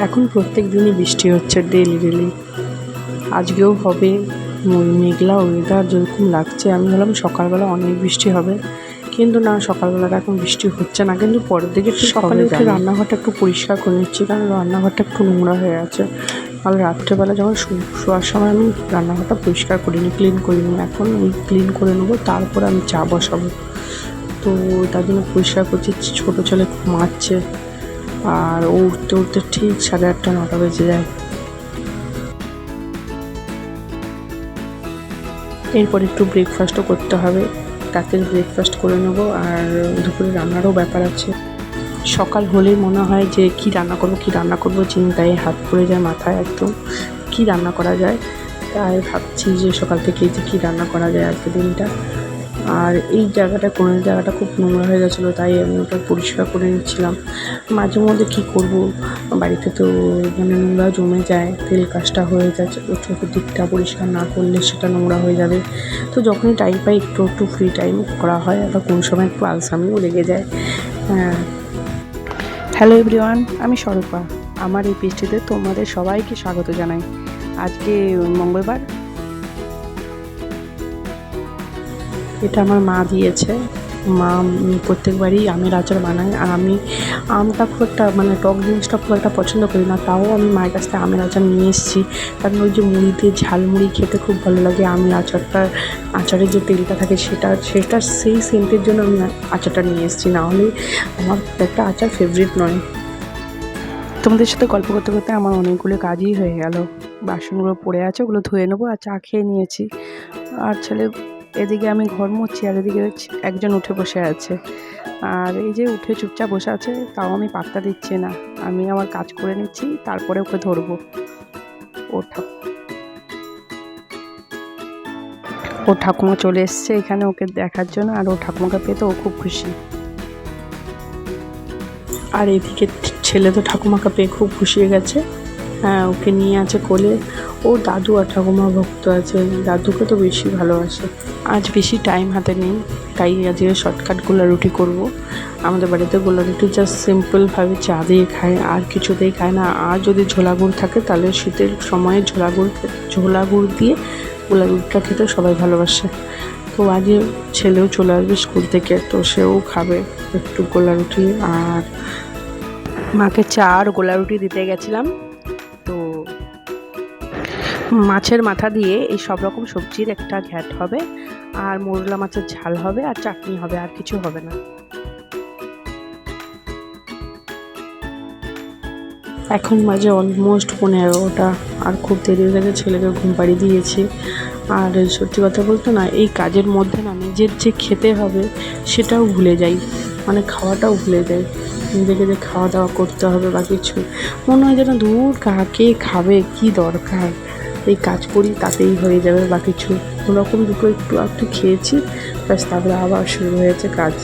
এখন প্রত্যেক দিনই বৃষ্টি হচ্ছে, ডেলি। আজকেও হবে। মেঘলা ওয়েদার যেরকম লাগছে, আমি ভাবলাম সকালবেলা অনেক বৃষ্টি হবে, কিন্তু না, সকালবেলাটা এখন বৃষ্টি হচ্ছে না, কিন্তু পরের দিকে সকালে উঠে রান্নাঘরটা একটু পরিষ্কার করে নিচ্ছি, কারণ রান্নাঘরটা একটু নোংরা হয়ে আছে। আর রাত্রেবেলা যখন শোয়ার সময় আমি রান্নাঘরটা পরিষ্কার করিনি, ক্লিন করিনি। এখন ওই ক্লিন করে নেবো, তারপর আমি চা বসাবো। তো তার জন্য পরিষ্কার করছি। ছোটো ছেলে ঘুমাচ্ছে, আর ও উঠতে ঠিক 8:30 9টা বেজে যায়। এরপর একটু ব্রেকফাস্টও করতে হবে, রাতের ব্রেকফাস্ট করে নেবো। আর দুপুরে রান্নারও ব্যাপার আছে। সকাল হলেই মনে হয় যে কী রান্না করবো চিন্তায় হাত পড়ে যায় মাথায় একদম, কী রান্না করা যায়। তাই ভাবছি যে সকাল থেকে যে কী রান্না করা যায় আজকের দিনটা। আর এই জায়গাটা খুব নোংরা হয়ে গেছিলো, তাই আমি ওটা পরিষ্কার করে নিচ্ছিলাম। মাঝে মধ্যে কী করবো, বাড়িতে তো নোংরা জমে যায়, তেল কাজটা হয়ে যাচ্ছে, চতুর্দিকটা পরিষ্কার না করলে সেটা নোংরা হয়ে যাবে। তো যখনই টাইম পাই একটু ফ্রি টাইম করা হয়, আবার কোন সময় একটু আলসামিও লেগে যায়। হ্যাঁ, হ্যালো এভরিওয়ান, আমি স্বরূপা। আমার এই পেজটিতে তোমাদের সবাইকে স্বাগত জানাই। আজকে মঙ্গলবার। এটা আমার মা দিয়েছে। মা প্রত্যেকবারই আমের আচার বানায়, আর আমি আমটা খুব একটা টক জিনিসটা খুব একটা পছন্দ করি না, তাও আমি মায়ের কাছ থেকে আমের আচার নিয়ে এসেছি। কারণ ওই যে মুড়ি দিয়ে ঝালমুড়ি খেতে খুব ভালো লাগে। আমের আচারের যে তেলটা থাকে সেটা সেই সেন্টের জন্য আমি আচারটা নিয়ে এসেছি, নাহলে আমার একটা আচার ফেভারিট নয়। তোমাদের সাথে গল্প করতে করতে আমার অনেকগুলো কাজই হয়ে গেল। বাসনগুলো পড়ে আছে, ওগুলো ধুয়ে নেবো। আর চা খেয়ে নিয়েছি। আর ছেলে এদিকে আমি ঘর মুছছি, আর এদিকে একজন উঠে বসে আছে। আর এই যে উঠে চুপচাপ বসে আছে, তাও আমি পাত্তা দিচ্ছি না। আমি আমার কাজ করে নিচ্ছি, তারপরে ওকে ধরবো। ওর ঠাকুমা চলে এসছে এখানে ওকে দেখার জন্য, আর ওর ঠাকুমাকে পেয়ে তো ও খুব খুশি। আর এদিকে ছেলে তো ঠাকুমাকে পেয়ে খুব খুশি হয়ে গেছে। হ্যাঁ, ওকে নিয়ে আছে কোলে। ও দাদু আর ঠাকুমা ভক্ত আছে, দাদুকে তো বেশি ভালোবাসে। আজ বেশি টাইম হাতে নেই, তাই আজকে শর্টকাট গোলা রুটি করব। আমাদের বাড়িতে গোলা রুটি জাস্ট সিম্পলভাবে চা দিয়ে খায়, আর কিছুতেই খায় না। আর যদি ঝোলা গুড় থাকে, তাহলে শীতের সময়ে ঝোলা গুড় দিয়ে গোলা রুটিটা খেতে সবাই ভালোবাসে। তো আজকে ছেলেও চলে আসবে স্কুল থেকে, তো সেও খাবে একটু গোলা রুটি। আর মাকে চা আর গোলা রুটি দিতে গেছিলাম। তো মাছের মাথা দিয়ে এই সব রকম সবজির একটা ঘ্যাট হবে, আর মোরলা মাছের ঝাল হবে, আর চাটনি হবে, আর কিছু হবে না। এখন বাজে অলমোস্ট 15টা, আর খুব দেরি হয়ে গেছে। ছেলেকে ঘুম পাড়িয়ে দিয়েছি। আর সত্যি কথা বলতে না, এই কাজের মধ্যে না নিজের যে খেতে হবে সেটাও ভুলে যাই, খাওয়াটাও ভুলে যাই। নিজেকে যে খাওয়া দাওয়া করতে হবে বা কিছু, মনে হয় যেন দূর কাকে খাবে, কি দরকার, এই কাজ করি তাতেই হয়ে যাবে বা কিছু। কোনোরকম দুটো একটু খেয়েছি, ব্যাস, তারপরে আবার শুরু হয়েছে কাজ।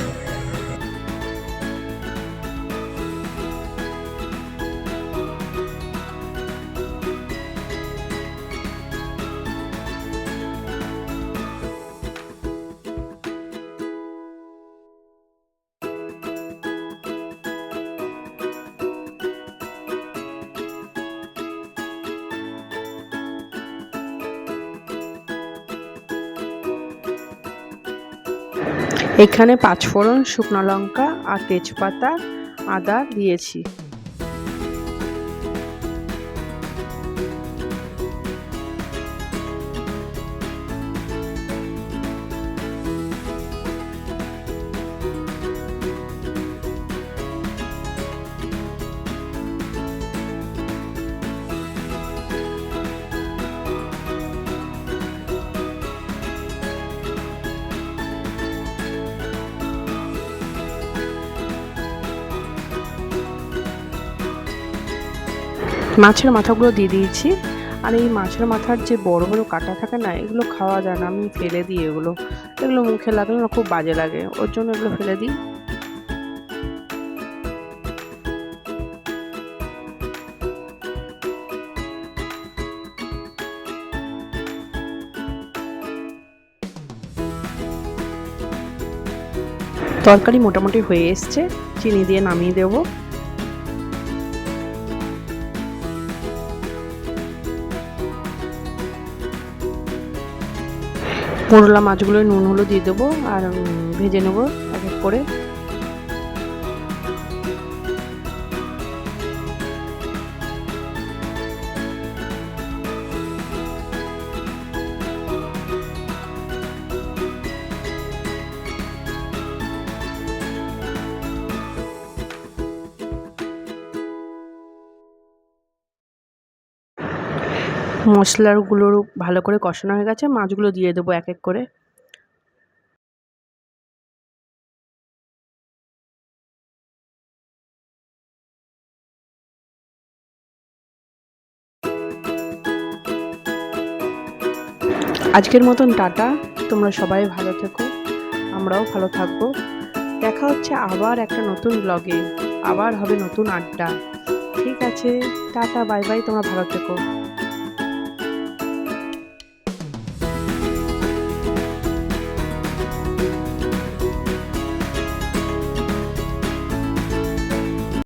এখানে 5 ফোড়ন, শুকনো লঙ্কা আর তেজপাতা, আদা দিয়েছি। মাছের মাথাগুলো দিয়ে দিয়েছি। আর এই মাছের মাথার যে বড় বড় কাঁটা থাকে না, এগুলো খাওয়া যায় না, আমি ফেলে দিই। এগুলো মুখে লাগলে না খুব বাজে লাগে, ওর জন্য এগুলো ফেলে দিই। তরকারি মোটামুটি হয়ে এসছে, চিনি দিয়ে নামিয়ে দেবো। মোরলা মাছগুলো নুন হলুদ দিয়ে দেবো আর ভেজে নেবো এক এক করে। মশলাগুলো ভালো করে কষানো হয়ে গেছে, মাছগুলো দিয়ে দেবো এক এক করে। আজকের মতন টাটা, তোমরা সবাই ভালো থেকো, আমরাও ভালো থাকবো। দেখা হচ্ছে আবার একটা নতুন ব্লগে, আবার হবে নতুন আড্ডা। ঠিক আছে, টাটা, বাই বাই, তোমরা ভালো থেকো।